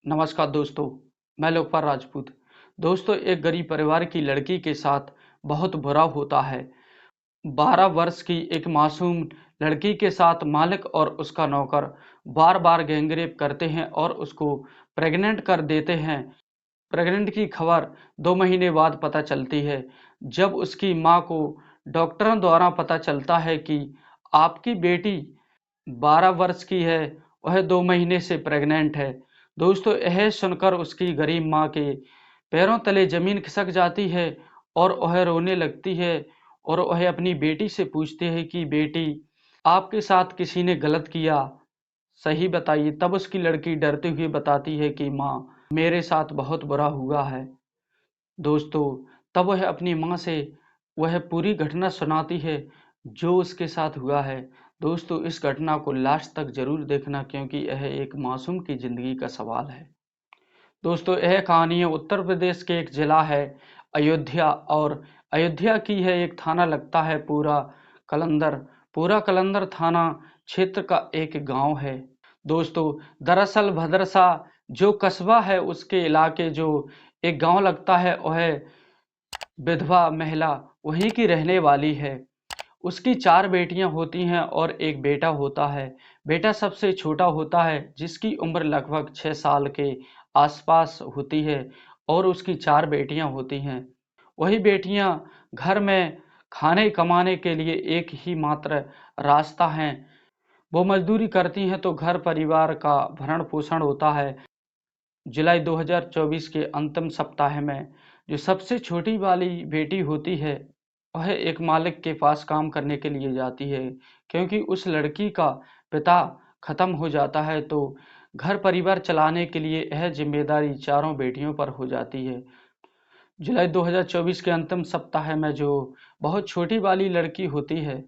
नमस्कार दोस्तों, मैं लोकपाल राजपूत। दोस्तों, एक गरीब परिवार की लड़की के साथ बहुत बुरा होता है। 12 वर्ष की एक मासूम लड़की के साथ मालिक और उसका नौकर बार बार गैंगरेप करते हैं और उसको प्रेग्नेंट कर देते हैं। प्रेग्नेंट की खबर 2 महीने बाद पता चलती है, जब उसकी मां को डॉक्टरों द्वारा पता चलता है कि आपकी बेटी 12 वर्ष की है, वह 2 महीने से प्रेग्नेंट है। दोस्तों, यह सुनकर उसकी गरीब माँ के पैरों तले जमीन खिसक जाती है और वह रोने लगती है और वह अपनी बेटी से पूछती है कि बेटी, आपके साथ किसी ने गलत किया, सही बताइए। तब उसकी लड़की डरते हुए बताती है कि माँ, मेरे साथ बहुत बुरा हुआ है। दोस्तों, तब वह अपनी माँ से वह पूरी घटना सुनाती है जो उसके साथ हुआ है। दोस्तों, इस घटना को लास्ट तक जरूर देखना, क्योंकि यह एक मासूम की जिंदगी का सवाल है। दोस्तों, यह कहानी है उत्तर प्रदेश के एक जिला है अयोध्या, और अयोध्या की है एक थाना लगता है कलंदर। पूरा कलंदर थाना क्षेत्र का एक गांव है। दोस्तों, दरअसल भदरसा जो कस्बा है उसके इलाके जो एक गांव लगता है, वह विधवा महिला वहीं की रहने वाली है। उसकी 4 बेटियां होती हैं और एक बेटा होता है। बेटा सबसे छोटा होता है, जिसकी उम्र लगभग 6 साल के आसपास होती है, और उसकी 4 बेटियां होती हैं। वही बेटियां घर में खाने कमाने के लिए एक ही मात्र रास्ता है, वो मजदूरी करती हैं तो घर परिवार का भरण पोषण होता है। जुलाई 2024 के अंतिम सप्ताह में जो सबसे छोटी वाली बेटी होती है, वह एक मालिक के पास काम करने के लिए जाती है, क्योंकि उस लड़की का पिता खत्म हो जाता है, तो घर परिवार चलाने के लिए यह जिम्मेदारी चारों बेटियों पर हो जाती है। जुलाई 2024 के अंतिम सप्ताह में जो बहुत छोटी वाली लड़की होती है,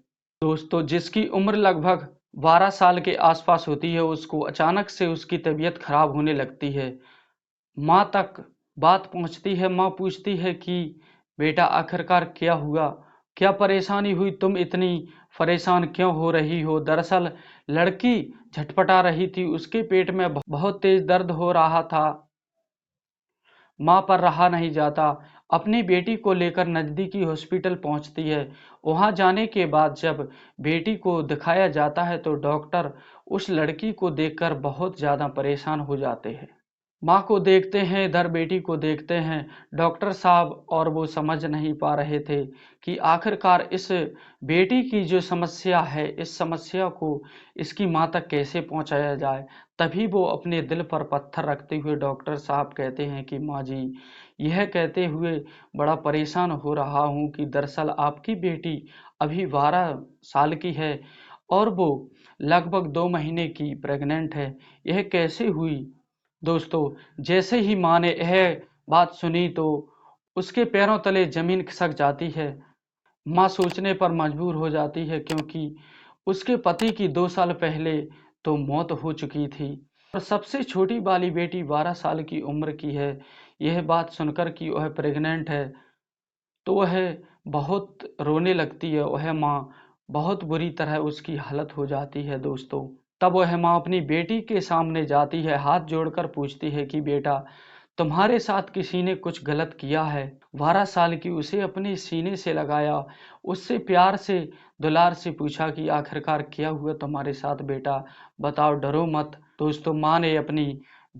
दोस्तों, जिसकी उम्र लगभग 12 साल के आसपास होती है, उसको अचानक से उसकी तबीयत खराब होने लगती है। माँ तक बात पहुँचती है। माँ पूछती है कि बेटा, आखिरकार क्या हुआ, क्या परेशानी हुई, तुम इतनी परेशान क्यों हो रही हो। दरअसल लड़की झटपटा रही थी, उसके पेट में बहुत तेज दर्द हो रहा था। माँ पर रहा नहीं जाता, अपनी बेटी को लेकर नज़दीकी हॉस्पिटल पहुंचती है। वहां जाने के बाद जब बेटी को दिखाया जाता है, तो डॉक्टर उस लड़की को देखकर बहुत ज़्यादा परेशान हो जाते हैं। माँ को देखते हैं, इधर बेटी को देखते हैं डॉक्टर साहब, और वो समझ नहीं पा रहे थे कि आखिरकार इस बेटी की जो समस्या है, इस समस्या को इसकी माँ तक कैसे पहुँचाया जाए। तभी वो अपने दिल पर पत्थर रखते हुए डॉक्टर साहब कहते हैं कि माँ जी, यह कहते हुए बड़ा परेशान हो रहा हूँ कि दरअसल आपकी बेटी अभी 12 साल की है और वो लगभग 2 महीने की प्रेग्नेंट है। यह कैसे हुई। दोस्तों, जैसे ही माँ ने यह बात सुनी, तो उसके पैरों तले जमीन खिसक जाती है। माँ सोचने पर मजबूर हो जाती है, क्योंकि उसके पति की 2 साल पहले तो मौत हो चुकी थी, और सबसे छोटी वाली बेटी 12 साल की उम्र की है। यह बात सुनकर कि वह प्रेग्नेंट है, तो वह बहुत रोने लगती है। वह माँ बहुत बुरी तरह उसकी हालत हो जाती है। दोस्तों, तब वह माँ अपनी बेटी के सामने जाती है, हाथ जोड़कर पूछती है कि बेटा, तुम्हारे साथ किसी ने कुछ गलत किया है। 12 साल की उसे अपने सीने से लगाया, उससे प्यार से दुलार से पूछा कि आखिरकार क्या हुआ तुम्हारे साथ बेटा, बताओ, डरो मत। दोस्तों, माँ ने अपनी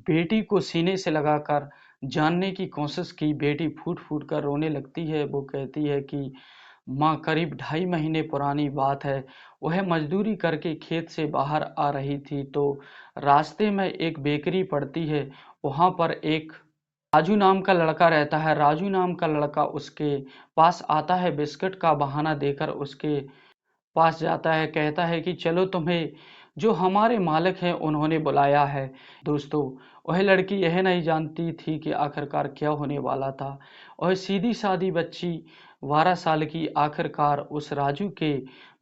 बेटी को सीने से लगाकर जानने की कोशिश की। बेटी फूट फूट कर रोने लगती है। वो कहती है कि माँ, करीब 2.5 महीने पुरानी बात है, वह मजदूरी करके खेत से बाहर आ रही थी, तो रास्ते में एक बेकरी पड़ती है। वहाँ पर एक राजू नाम का लड़का रहता है। राजू नाम का लड़का उसके पास आता है, बिस्किट का बहाना देकर उसके पास जाता है, कहता है कि चलो, तुम्हें जो हमारे मालिक हैं उन्होंने बुलाया है। दोस्तों, वह लड़की यह नहीं जानती थी कि आखिरकार क्या होने वाला था। वह सीधी सादी बच्ची 12 साल की आखिरकार उस राजू के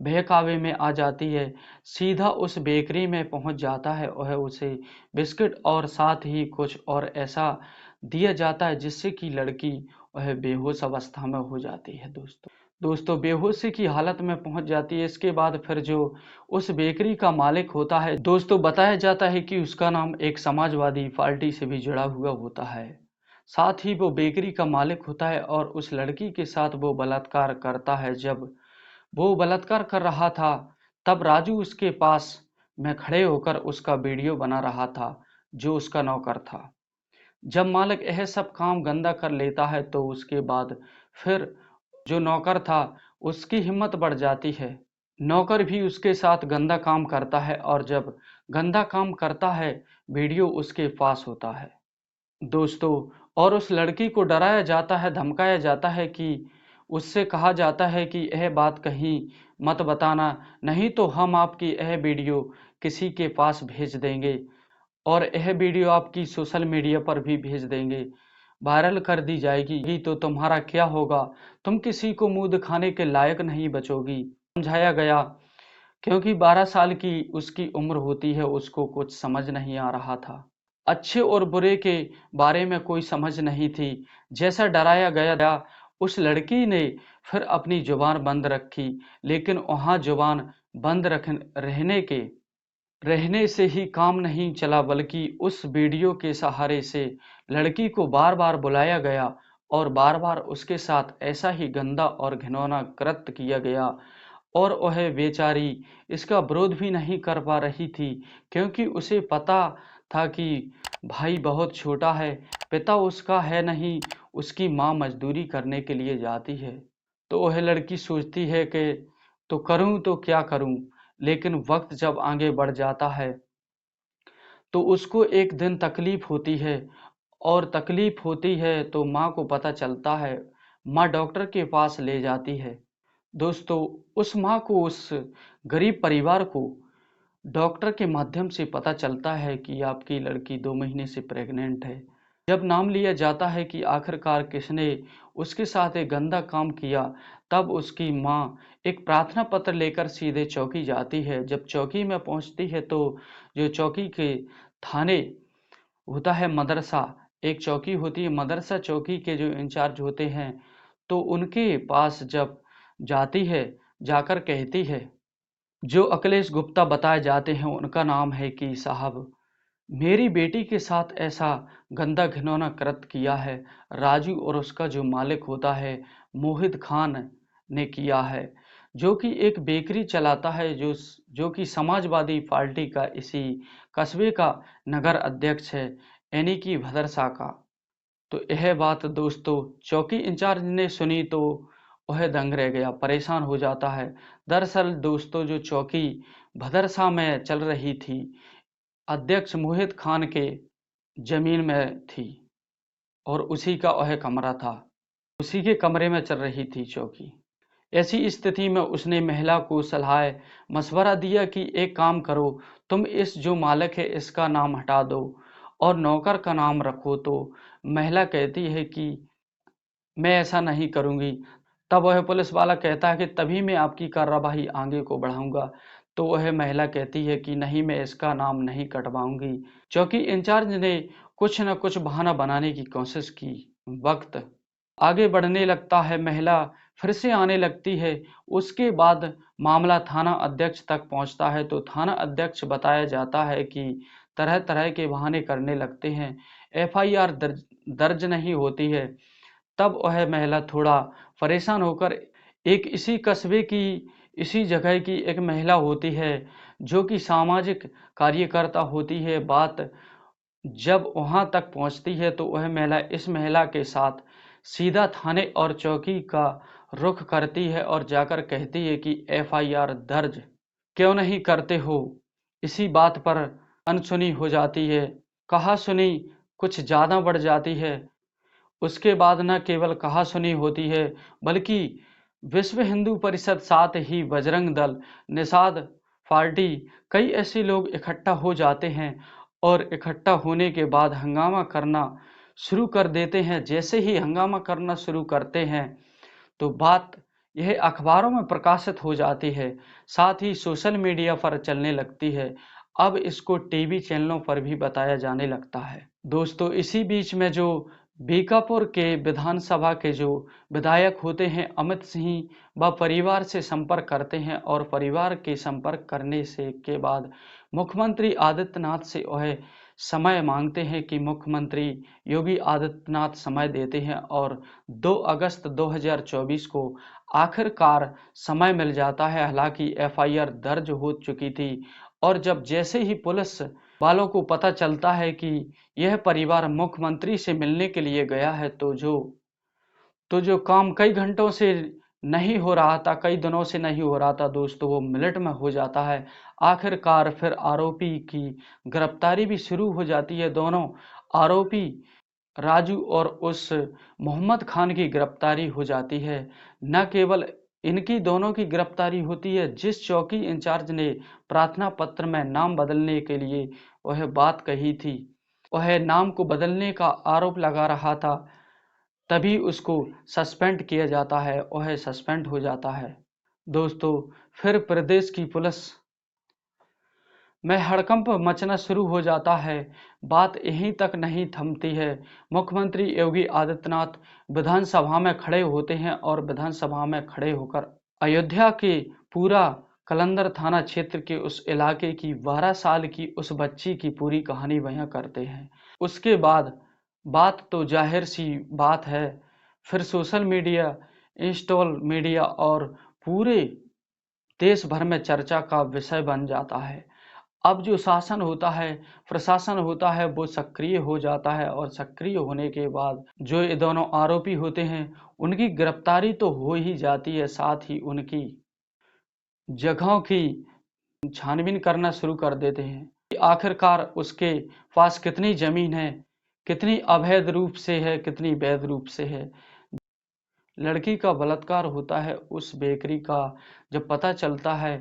बहकावे में आ जाती है। सीधा उस बेकरी में पहुंच जाता है। वह उसे बिस्किट और साथ ही कुछ और ऐसा दिया जाता है, जिससे कि लड़की वह बेहोश अवस्था में हो जाती है। दोस्तों, दोस्तों बेहोशी की हालत में पहुंच जाती है। इसके बाद फिर जो उस बेकरी का मालिक होता है, दोस्तों बताया जाता है कि उसका नाम एक समाजवादी पार्टी से भी जुड़ा हुआ होता है। साथ ही वो बेकरी का मालिक होता है और उस लड़की के साथ वो बलात्कार करता है। जब वो बलात्कार कर रहा था तब राजू उसके पास में खड़े होकर उसका वीडियो बना रहा था, जो उसका नौकर था। जब मालिक यह सब काम गंदा कर लेता है तो उसके बाद फिर जो नौकर था उसकी हिम्मत बढ़ जाती है। नौकर भी उसके साथ गंदा काम करता है और जब गंदा काम करता है वीडियो उसके पास होता है। दोस्तों और उस लड़की को डराया जाता है, धमकाया जाता है कि उससे कहा जाता है कि यह बात कहीं मत बताना, नहीं तो हम आपकी यह वीडियो किसी के पास भेज देंगे और यह वीडियो आपकी सोशल मीडिया पर भी भेज देंगे, वायरल कर दी जाएगी तो तुम्हारा क्या होगा, तुम किसी को मुंह दिखाने के लायक नहीं बचोगी। समझाया गया क्योंकि 12 साल की उसकी उम्र होती है, उसको कुछ समझ नहीं आ रहा था। अच्छे और बुरे के बारे में कोई समझ नहीं थी। जैसा डराया गया था उस लड़की ने फिर अपनी जुबान बंद रखी, लेकिन वहां जुबान बंद रहने से ही काम नहीं चला, बल्कि उस वीडियो के सहारे से लड़की को बार बार बुलाया गया और बार बार उसके साथ ऐसा ही गंदा और घिनौना कृत्य किया गया। और वह बेचारी इसका विरोध भी नहीं कर पा रही थी, क्योंकि उसे पता था कि भाई बहुत छोटा है, पिता उसका है नहीं, उसकी माँ मजदूरी करने के लिए जाती है। तो वह लड़की सोचती है कि तो करूं तो क्या करूं, लेकिन वक्त जब आगे बढ़ जाता है तो उसको एक दिन तकलीफ होती है, और तकलीफ होती है तो माँ को पता चलता है। माँ डॉक्टर के पास ले जाती है। दोस्तों उस माँ को, उस गरीब परिवार को डॉक्टर के माध्यम से पता चलता है कि आपकी लड़की 2 महीने से प्रेग्नेंट है। जब नाम लिया जाता है कि आखिरकार किसने उसके साथ एक गंदा काम किया, तब उसकी माँ एक प्रार्थना पत्र लेकर सीधे चौकी जाती है। जब चौकी में पहुंचती है तो जो चौकी के थाने होता है मदरसा, एक चौकी होती है मदरसा, चौकी के जो इंचार्ज होते हैं, तो उनके पास जब जाती है, जाकर कहती है, जो अखिलेश गुप्ता बताए जाते हैं उनका नाम है कि साहब मेरी बेटी के साथ ऐसा गंदा घिनौना कृत्य किया है राजू और उसका जो मालिक होता है मोहित खान ने किया है, जो कि एक बेकरी चलाता है, जो कि समाजवादी पार्टी का इसी कस्बे का नगर अध्यक्ष है, यानी कि भदरसा का। तो यह बात दोस्तों चौकी इंचार्ज ने सुनी तो वह दंग रह गया, परेशान हो जाता है। दरअसल दोस्तों जो चौकी भदरसा में चल रही थी, अध्यक्ष मोहित खान के जमीन में थी और उसी का वह कमरा था, उसी के कमरे में चल रही थी चौकी। ऐसी स्थिति में उसने महिला को सलाह मशवरा दिया कि एक काम करो, तुम इस जो मालिक है इसका नाम हटा दो और नौकर का नाम रखो। तो महिला कहती है कि मैं ऐसा नहीं करूंगी। तब वह पुलिस वाला कहता है कि तभी मैं आपकी कार्रवाई आगे को बढ़ाऊंगा। तो वह महिला कहती है कि नहीं, मैं इसका नाम नहीं कटवाऊंगी। चौकी इंचार्ज ने कुछ न कुछ बहाना बनाने की कोशिश की। वक्त आगे बढ़ने लगता है, महिला फिर से आने लगती है। उसके बाद मामला थाना अध्यक्ष तक पहुंचता है। तो थाना अध्यक्ष बताया जाता है कि तरह तरह के बहाने करने लगते हैं, एफआईआर दर्ज नहीं होती है। तब वह महिला थोड़ा परेशान होकर एक इसी कस्बे की, इसी जगह की एक महिला होती है जो कि सामाजिक कार्यकर्ता होती है। बात जब वहां तक पहुंचती है तो वह महिला इस महिला के साथ सीधा थाने और चौकी का रुख करती है और जाकर कहती है कि एफआईआर दर्ज क्यों नहीं करते हो। इसी बात पर अनसुनी हो जाती है, कहा सुनी कुछ ज्यादा बढ़ जाती है। उसके बाद न केवल कहा सुनी होती है, बल्कि विश्व हिंदू परिषद, साथ ही बजरंग दल, निषाद पार्टी, कई ऐसे लोग इकट्ठा हो जाते हैं और इकट्ठा होने के बाद हंगामा करना शुरू कर देते हैं। जैसे ही हंगामा करना शुरू करते हैं तो बात यह अखबारों में प्रकाशित हो जाती है, साथ ही सोशल मीडिया पर चलने लगती है। अब इसको टीवी चैनलों पर भी बताया जाने लगता है। दोस्तों इसी बीच में जो बीकापुर के विधानसभा के जो विधायक होते हैं अमित सिंह, वह परिवार से संपर्क करते हैं और परिवार के संपर्क करने से के बाद मुख्यमंत्री आदित्यनाथ से वह समय मांगते हैं कि मुख्यमंत्री योगी आदित्यनाथ समय देते हैं और 2 अगस्त 2024 को आखिरकार समय मिल जाता है। हालांकि एफआईआर दर्ज हो चुकी थी और जब जैसे ही पुलिस वालों को पता चलता है कि यह परिवार मुख्यमंत्री से मिलने के लिए गया है, तो जो काम कई घंटों से नहीं हो रहा था, कई दिनों से नहीं हो रहा था दोस्तों, वो मिनट में हो जाता है। आखिरकार फिर आरोपी की गिरफ्तारी भी शुरू हो जाती है। दोनों आरोपी राजू और उस मोहम्मद खान की गिरफ्तारी हो जाती है। न केवल इनकी दोनों की गिरफ्तारी होती है, जिस चौकी इंचार्ज ने प्रार्थना पत्र में नाम बदलने के लिए वह बात कही थी, वह नाम को बदलने का आरोप लगा रहा था, तभी उसको सस्पेंड किया जाता है, वह सस्पेंड हो जाता है। दोस्तों, फिर प्रदेश की पुलिस में हड़कंप मचना शुरू हो जाता है। बात यहीं तक नहीं थमती है। मुख्यमंत्री योगी आदित्यनाथ विधानसभा में खड़े होते हैं और विधानसभा में खड़े होकर अयोध्या के पूरा कलंदर थाना क्षेत्र के उस इलाके की 12 साल की उस बच्ची की पूरी कहानी बयां करते हैं। उसके बाद बात तो जाहिर सी बात है, फिर सोशल मीडिया, इंस्टॉल मीडिया और पूरे देश भर में चर्चा का विषय बन जाता है। अब जो शासन होता है, प्रशासन होता है, वो सक्रिय हो जाता है और सक्रिय होने के बाद जो ये दोनों आरोपी होते हैं उनकी गिरफ्तारी तो हो ही जाती है, साथ ही उनकी जगहों की छानबीन करना शुरू कर देते हैं कि आखिरकार उसके पास कितनी जमीन है, कितनी अवैध रूप से है, कितनी वैध रूप से है। लड़की का बलात्कार होता है, उस बेकरी का जब पता चलता है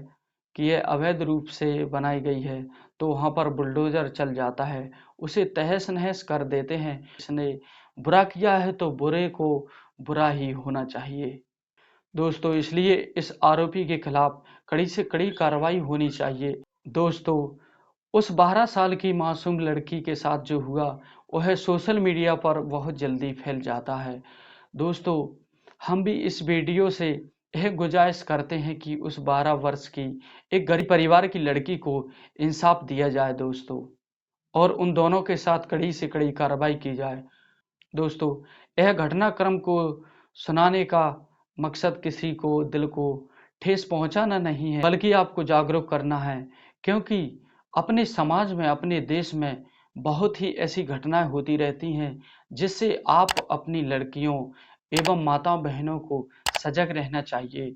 कि यह अवैध रूप से बनाई गई है, तो वहाँ पर बुलडोज़र चल जाता है, उसे तहस-नहस कर देते हैं। इसने बुरा किया है तो बुरे को बुरा ही होना चाहिए। दोस्तों, इसलिए इस आरोपी के खिलाफ कड़ी से कड़ी कार्रवाई होनी चाहिए। दोस्तों, उस 12 साल की मासूम लड़की के साथ जो हुआ, वह सोशल मीडिया पर बहुत जल्दी फैल जाता है। दोस्तों, हम भी इस वीडियो से यह गुजारिश करते हैं कि उस 12 वर्ष की एक गरीब परिवार की लड़की को इंसाफ दिया जाए दोस्तों, और उन दोनों के साथ कड़ी से कड़ी कार्रवाई की जाए। दोस्तों, यह घटनाक्रम को सुनाने का मकसद किसी को दिल को ठेस पहुंचाना नहीं है, बल्कि आपको जागरूक करना है, क्योंकि अपने समाज में, अपने देश में बहुत ही ऐसी घटनाएं होती रहती हैं जिससे आप अपनी लड़कियों एवं माता बहनों को सजग रहना चाहिए।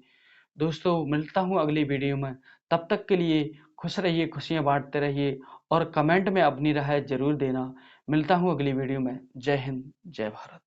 दोस्तों, मिलता हूँ अगली वीडियो में, तब तक के लिए खुश रहिए, खुशियाँ बांटते रहिए और कमेंट में अपनी राय जरूर देना। मिलता हूँ अगली वीडियो में। जय हिंद, जय भारत।